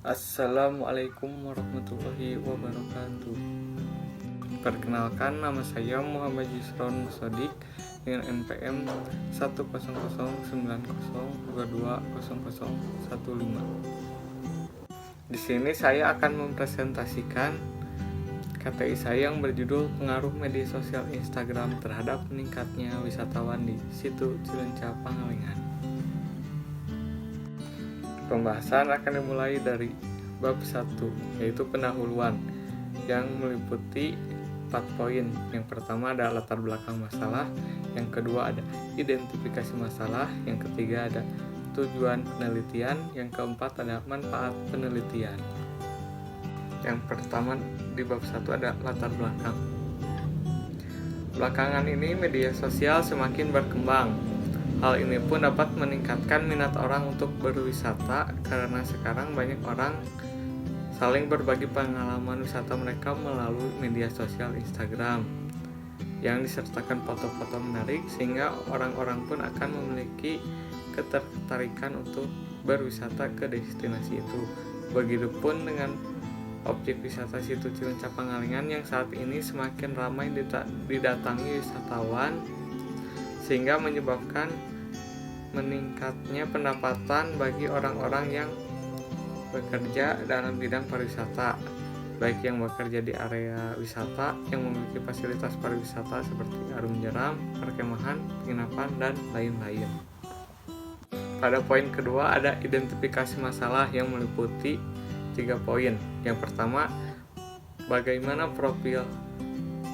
Assalamualaikum warahmatullahi wabarakatuh. Perkenalkan, nama saya Muhammad Yusron Sodik dengan NPM 10090220015. Di sini saya akan mempresentasikan KTI saya yang berjudul Pengaruh Media Sosial Instagram terhadap meningkatnya wisatawan di situ Cileunca Pangalengan. Pembahasan akan dimulai dari bab 1, yaitu pendahuluan, yang meliputi 4 poin. Yang pertama ada latar belakang masalah, yang kedua ada identifikasi masalah, yang ketiga ada tujuan penelitian, yang keempat ada manfaat penelitian. Yang pertama di bab 1 ada latar belakang. Belakangan ini media sosial semakin berkembang. Hal ini pun dapat meningkatkan minat orang untuk berwisata karena sekarang banyak orang saling berbagi pengalaman wisata mereka melalui media sosial Instagram yang disertakan foto-foto menarik, sehingga orang-orang pun akan memiliki ketertarikan untuk berwisata ke destinasi itu. Begitupun dengan objek wisata situ Cileunca Pangalengan yang saat ini semakin ramai didatangi wisatawan, sehingga menyebabkan meningkatnya pendapatan bagi orang-orang yang bekerja dalam bidang pariwisata, baik yang bekerja di area wisata yang memiliki fasilitas pariwisata seperti arum jeram, perkemahan, penginapan, dan lain-lain. Pada poin kedua ada identifikasi masalah yang meliputi 3 poin. Yang pertama, bagaimana profil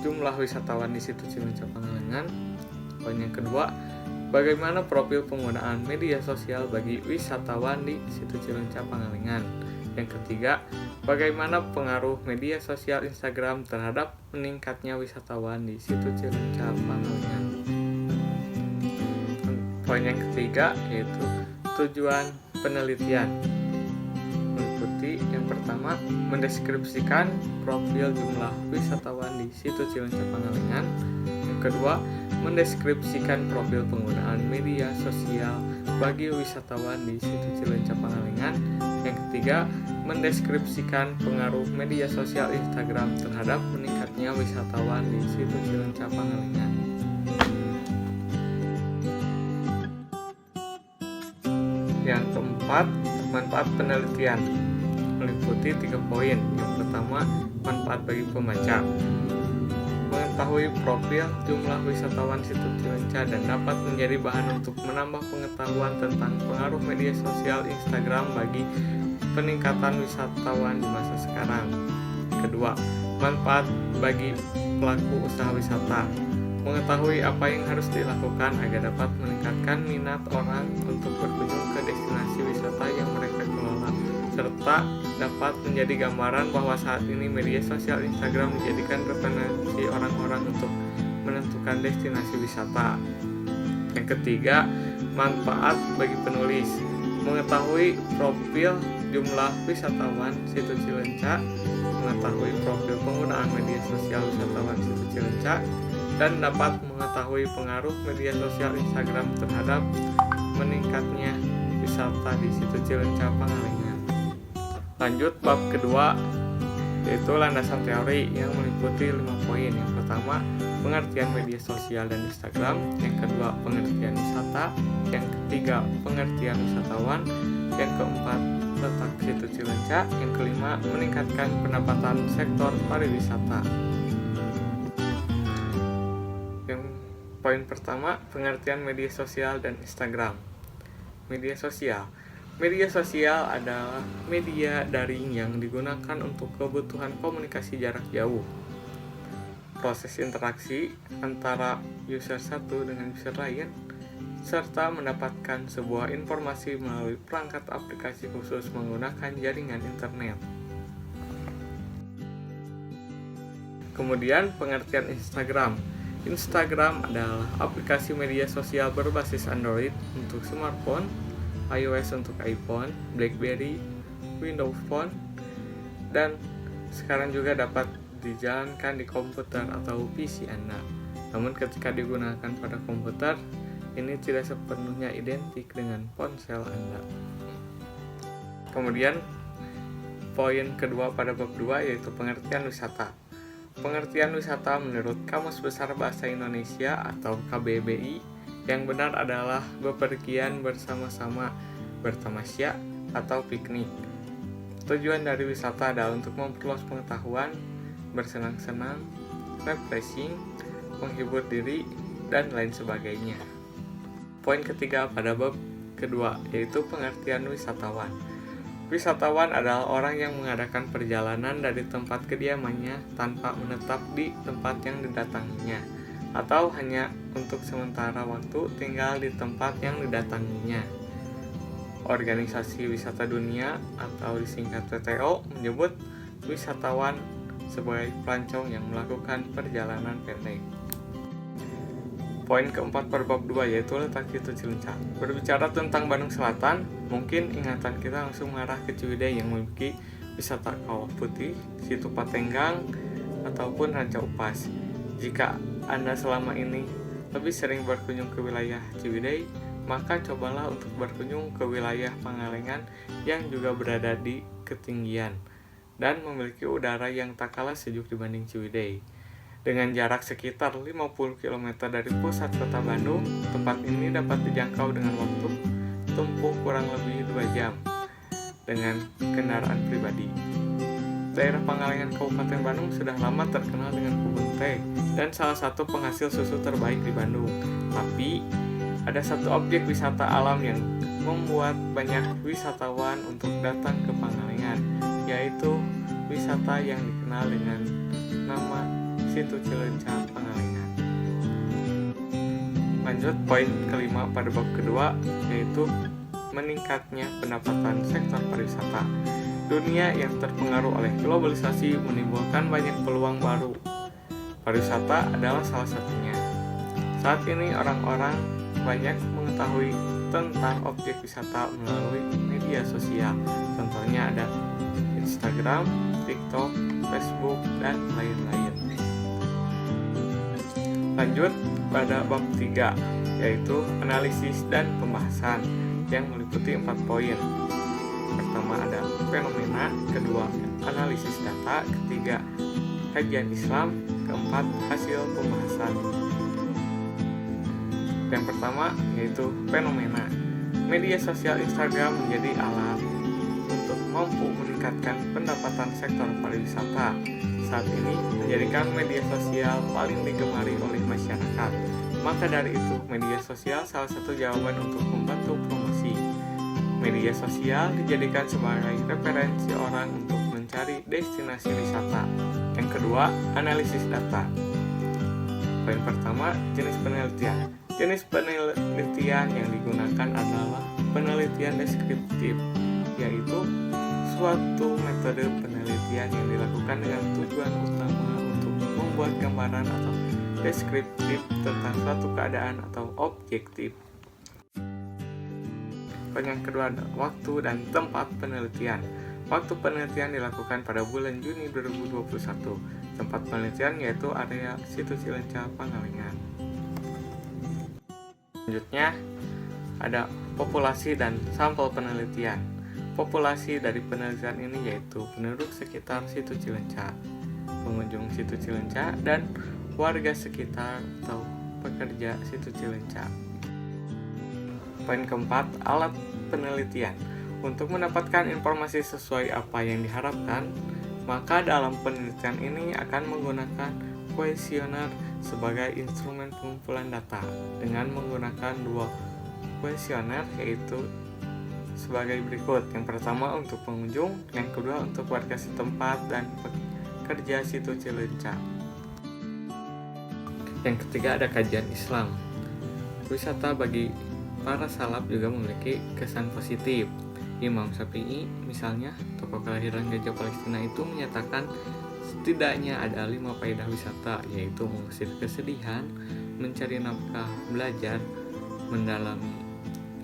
jumlah wisatawan di situ Cileunca Pangalengan. Poin yang kedua, bagaimana profil penggunaan media sosial bagi wisatawan di situ Cileunca Pangalengan. Yang ketiga, bagaimana pengaruh media sosial Instagram terhadap meningkatnya wisatawan di situ Cileunca Pangalengan. Poin yang ketiga yaitu tujuan penelitian. Meliputi yang pertama, mendeskripsikan profil jumlah wisatawan di situ Cileunca Pangalengan. Yang kedua, mendeskripsikan profil penggunaan media sosial bagi wisatawan di situ Cileunca Pangalengan. Yang ketiga, mendeskripsikan pengaruh media sosial Instagram terhadap meningkatnya wisatawan di situ Cileunca Pangalengan. Yang keempat, manfaat penelitian, meliputi 3 poin. Yang pertama, manfaat bagi pembaca, mengetahui profil jumlah wisatawan situ Cileunca dan dapat menjadi bahan untuk menambah pengetahuan tentang pengaruh media sosial Instagram bagi peningkatan wisatawan di masa sekarang. Kedua, manfaat bagi pelaku usaha wisata, mengetahui apa yang harus dilakukan agar dapat meningkatkan minat orang untuk berkunjung ke destinasi wisata yang mereka kelola, serta dapat menjadi gambaran bahwa saat ini media sosial Instagram menjadikan referensi orang-orang untuk menentukan destinasi wisata. Yang ketiga, manfaat bagi penulis, mengetahui profil jumlah wisatawan situ Cileunca, mengetahui profil penggunaan media sosial wisatawan situ Cileunca, dan dapat mengetahui pengaruh media sosial Instagram terhadap meningkatnya wisata di situ Cileunca Pangalengan. Lanjut bab kedua, yaitu landasan teori yang meliputi 5 poin. Yang pertama, pengertian media sosial dan Instagram. Yang kedua, pengertian wisata. Yang ketiga, pengertian wisatawan. Yang keempat, letak situ Cileunca. Yang kelima, meningkatkan pendapatan sektor pariwisata. Yang poin pertama, pengertian media sosial dan Instagram. Media sosial adalah media daring yang digunakan untuk kebutuhan komunikasi jarak jauh. Proses interaksi antara user satu dengan user lain, serta mendapatkan sebuah informasi melalui perangkat aplikasi khusus menggunakan jaringan internet. Kemudian pengertian Instagram. Instagram adalah aplikasi media sosial berbasis Android untuk smartphone, iOS untuk iPhone, BlackBerry, Windows Phone, dan sekarang juga dapat dijalankan di komputer atau PC Anda. Namun ketika digunakan pada komputer, ini tidak sepenuhnya identik dengan ponsel Anda. Kemudian Poin kedua pada bab 2 yaitu pengertian wisata. Pengertian wisata menurut Kamus Besar Bahasa Indonesia atau KBBI yang benar adalah bepergian bersama-sama, bertamasya, atau piknik. Tujuan dari wisata adalah untuk memperluas pengetahuan, bersenang-senang, refreshing, menghibur diri, dan lain sebagainya. Poin ketiga pada bab kedua yaitu pengertian wisatawan. Wisatawan adalah orang yang mengadakan perjalanan dari tempat kediamannya tanpa menetap di tempat yang didatanginya, atau hanya untuk sementara waktu tinggal di tempat yang didatanginya. Organisasi Wisata Dunia atau disingkat WTO menyebut wisatawan sebagai pelancong yang melakukan perjalanan pendek. Poin keempat pada bab 2 yaitu letak situ Cileunca. Berbicara tentang Bandung Selatan, mungkin ingatan kita langsung mengarah ke Ciwidey yang memiliki wisata Kawah Putih, Situ Patenggang, ataupun Ranca Upas. Jika Anda selama ini lebih sering berkunjung ke wilayah Ciwidey, maka cobalah untuk berkunjung ke wilayah Pangalengan yang juga berada di ketinggian dan memiliki udara yang tak kalah sejuk dibanding Ciwidey. Dengan jarak sekitar 50 km dari pusat kota Bandung, tempat ini dapat dijangkau dengan waktu tempuh kurang lebih 2 jam dengan kendaraan pribadi. Daerah Pangalengan Kabupaten Bandung sudah lama terkenal dengan kebun teh dan salah satu penghasil susu terbaik di Bandung. Tapi, ada satu objek wisata alam yang membuat banyak wisatawan untuk datang ke Pangalengan, yaitu wisata yang dikenal dengan nama Situ Cileunca Pangalengan. Lanjut poin kelima pada bab kedua yaitu meningkatnya pendapatan sektor pariwisata. Dunia yang terpengaruh oleh globalisasi menimbulkan banyak peluang baru. Pariwisata adalah salah satunya. Saat ini orang-orang banyak mengetahui tentang objek wisata melalui media sosial. Contohnya ada Instagram, TikTok, Facebook, dan lain-lain. Lanjut pada bab 3 yaitu analisis dan pembahasan yang meliputi 4 poin. Pertama ada fenomena, kedua analisis data, ketiga kajian Islam, keempat hasil pembahasan. Yang pertama yaitu fenomena. Media sosial Instagram menjadi alat untuk mampu meningkatkan pendapatan sektor pariwisata. Saat ini menjadikan media sosial paling digemari oleh masyarakat. Maka dari itu, media sosial salah satu jawaban untuk membantu promosi. Media sosial dijadikan sebagai referensi orang untuk mencari destinasi wisata. Yang kedua, analisis data. Poin pertama, jenis penelitian. Jenis penelitian yang digunakan adalah penelitian deskriptif, yaitu suatu metode penelitian yang dilakukan dengan tujuan utama untuk membuat gambaran atau deskriptif tentang suatu keadaan atau objektif. Yang kedua adalah waktu dan tempat penelitian. Waktu penelitian dilakukan pada bulan Juni 2021. Tempat penelitian yaitu area Situ Cileunca Pangalengan. Selanjutnya ada populasi dan sampel penelitian. Populasi dari penelitian ini yaitu penduduk sekitar Situ Cileunca, pengunjung Situ Cileunca, dan warga sekitar atau pekerja Situ Cileunca. Poin keempat, alat penelitian. Untuk mendapatkan informasi sesuai apa yang diharapkan, maka dalam penelitian ini akan menggunakan kuesioner sebagai instrumen pengumpulan data dengan menggunakan 2 kuesioner yaitu sebagai berikut. Yang pertama untuk pengunjung, yang kedua untuk warga setempat dan pekerja Situ Cileunca. Yang ketiga ada kajian Islam. Wisata bagi para salaf juga memiliki kesan positif. Imam Syafi'i misalnya, tokoh kelahiran Gajah Palestina itu menyatakan setidaknya ada 5 faedah wisata, yaitu mengusir kesedihan, mencari nafkah, belajar, mendalami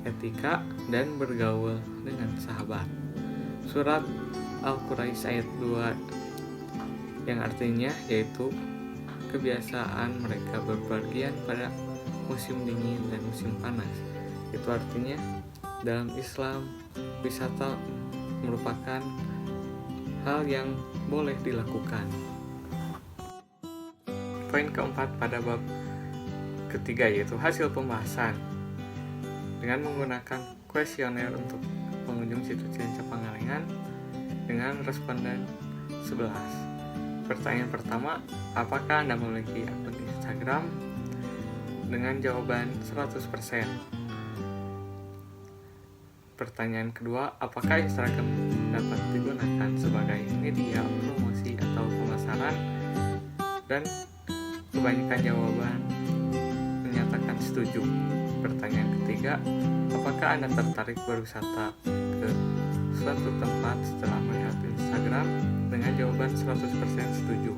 etika, dan bergaul dengan sahabat. Surat Al-Quraisy ayat 2 yang artinya yaitu kebiasaan mereka berpergian pada musim dingin dan musim panas. Itu artinya dalam Islam wisata merupakan hal yang boleh dilakukan. Poin keempat pada bab ketiga yaitu hasil pembahasan. Dengan menggunakan kuesioner untuk pengunjung situs Cileunca Pangalengan dengan responden 11. Pertanyaan pertama, apakah Anda memiliki akun Instagram? Dengan jawaban 100%. Pertanyaan kedua, apakah Instagram dapat digunakan sebagai media promosi atau pemasaran? Dan kebanyakan jawaban menyatakan setuju. Pertanyaan ketiga, apakah Anda tertarik berwisata ke suatu tempat setelah melihat Instagram? Dengan jawaban 100% setuju.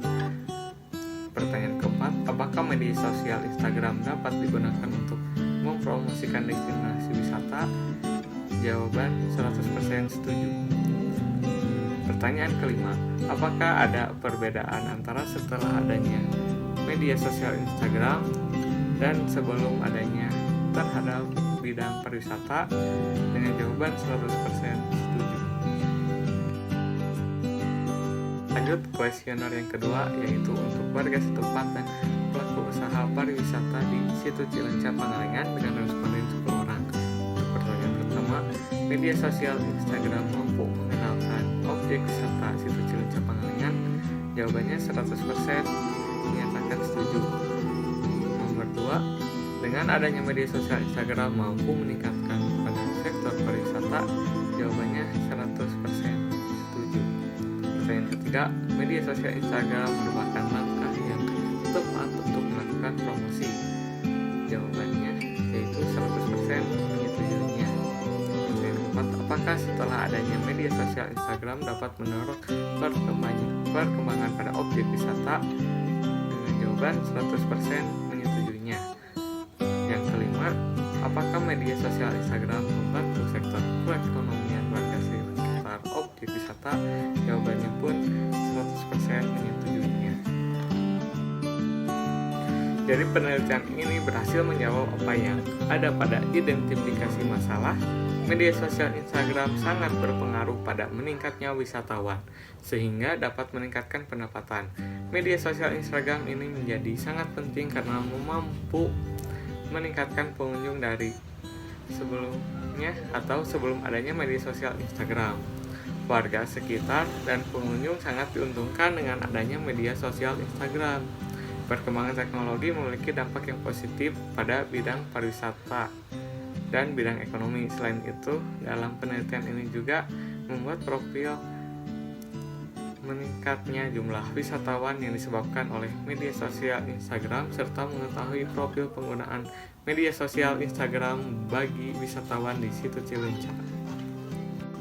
Pertanyaan keempat, apakah media sosial Instagram dapat digunakan untuk mempromosikan destinasi wisata? Jawaban 100% setuju. Pertanyaan kelima, apakah ada perbedaan antara setelah adanya media sosial Instagram dan sebelum adanya terhadap bidang pariwisata? Dengan jawaban 100% setuju. Lanjut kuesioner yang kedua yaitu untuk warga setempat dan pelaku usaha pariwisata di situs Cileunca Pangalengan dengan responden 10 orang. Untuk pertanyaan pertama, media sosial Instagram mampu mengenalkan objek wisata situs Cileunca Pangalengan? Jawabannya 100% menyatakan setuju. Nomor 2, dengan adanya media sosial Instagram mampu meningkatkan pada sektor pariwisata? Jawabannya 100% setuju. Pertanyaan ketiga, media sosial Instagram merupakan langkah yang tepat untuk melakukan promosi? Jawabannya yaitu 100% menyetujuinya. Pertanyaan keempat, apakah setelah adanya media sosial Instagram dapat mendorong perkembangan pada objek wisata? Dengan jawaban 100% menyetujuinya. Yang kelima, apakah media sosial Instagram membantu sektor perekonomian warga sekitar objek wisata? Jawabannya pun 100% menyetujuinya. Jadi penelitian ini berhasil menjawab apa yang ada pada identifikasi masalah. Media sosial Instagram sangat berpengaruh pada meningkatnya wisatawan, sehingga dapat meningkatkan pendapatan. Media sosial Instagram ini menjadi sangat penting karena mampu meningkatkan pengunjung dari sebelumnya atau sebelum adanya media sosial Instagram. Warga sekitar dan pengunjung sangat diuntungkan dengan adanya media sosial Instagram. Perkembangan teknologi memiliki dampak yang positif pada bidang pariwisata dan bidang ekonomi. Selain itu, dalam penelitian ini juga membuat profil meningkatnya jumlah wisatawan yang disebabkan oleh media sosial Instagram serta mengetahui profil penggunaan media sosial Instagram bagi wisatawan di situs Cileunca.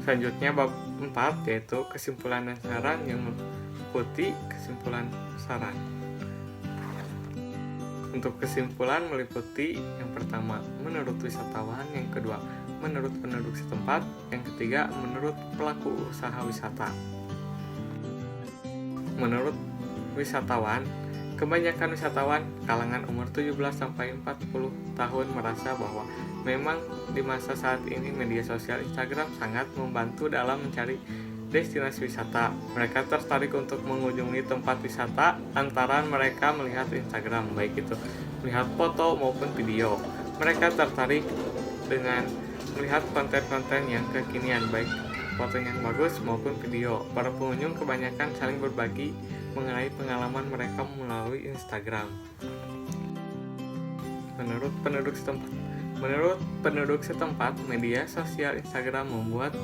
Selanjutnya bab 4 yaitu kesimpulan dan saran yang meliputi kesimpulan saran. Untuk kesimpulan meliputi yang pertama, menurut wisatawan, yang kedua, menurut penduduk setempat, yang ketiga, menurut pelaku usaha wisata. Menurut wisatawan, kebanyakan wisatawan kalangan umur 17-40 tahun merasa bahwa memang di masa saat ini media sosial Instagram sangat membantu dalam mencari destinasi wisata. Mereka tertarik untuk mengunjungi tempat wisata antara mereka melihat Instagram, baik itu melihat foto maupun video. Mereka tertarik dengan melihat konten-konten yang kekinian, baik foto yang bagus maupun video. Para pengunjung kebanyakan saling berbagi mengenai pengalaman mereka melalui Instagram. Menurut penduduk setempat, media sosial Instagram membuat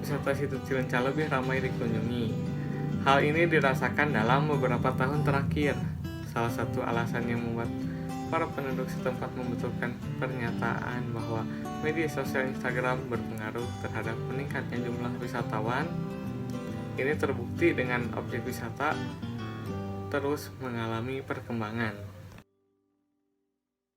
wisata situs Cileunca lebih ramai dikunjungi. Hal ini dirasakan dalam beberapa tahun terakhir. Salah satu alasan yang membuat para penduduk setempat membutuhkan pernyataan bahwa media sosial Instagram berpengaruh terhadap meningkatnya jumlah wisatawan. Ini terbukti dengan objek wisata terus mengalami perkembangan.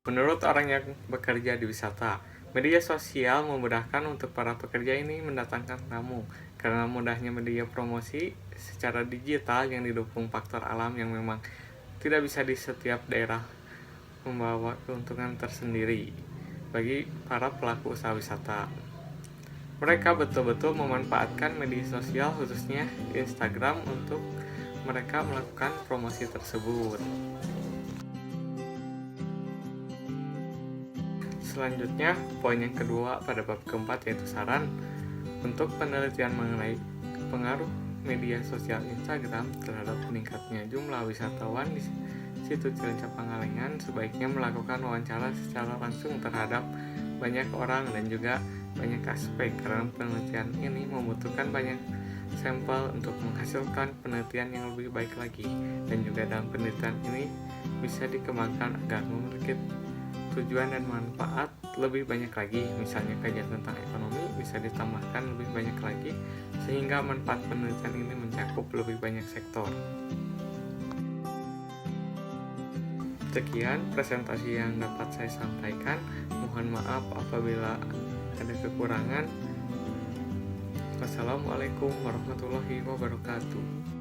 Menurut orang yang bekerja di wisata, media sosial memudahkan untuk para pekerja ini mendatangkan tamu karena mudahnya media promosi secara digital yang didukung faktor alam yang memang tidak bisa di setiap daerah membawa keuntungan tersendiri bagi para pelaku usaha wisata. Mereka betul-betul memanfaatkan media sosial khususnya Instagram untuk mereka melakukan promosi tersebut. Selanjutnya, poin yang kedua pada bab keempat yaitu saran untuk penelitian mengenai pengaruh media sosial Instagram terhadap meningkatnya jumlah wisatawan di situs Cilencah Pangalengan. Sebaiknya melakukan wawancara secara langsung terhadap banyak orang dan juga banyak aspek, karena penelitian ini membutuhkan banyak sampel untuk menghasilkan penelitian yang lebih baik lagi, dan juga dalam penelitian ini bisa dikembangkan agar memiliki tujuan dan manfaat lebih banyak lagi. Misalnya kajian tentang ekonomi bisa ditambahkan lebih banyak lagi sehingga manfaat penelitian ini mencakup lebih banyak sektor. Sekian presentasi yang dapat saya sampaikan. Mohon maaf apabila ada kekurangan. Wassalamualaikum warahmatullahi wabarakatuh.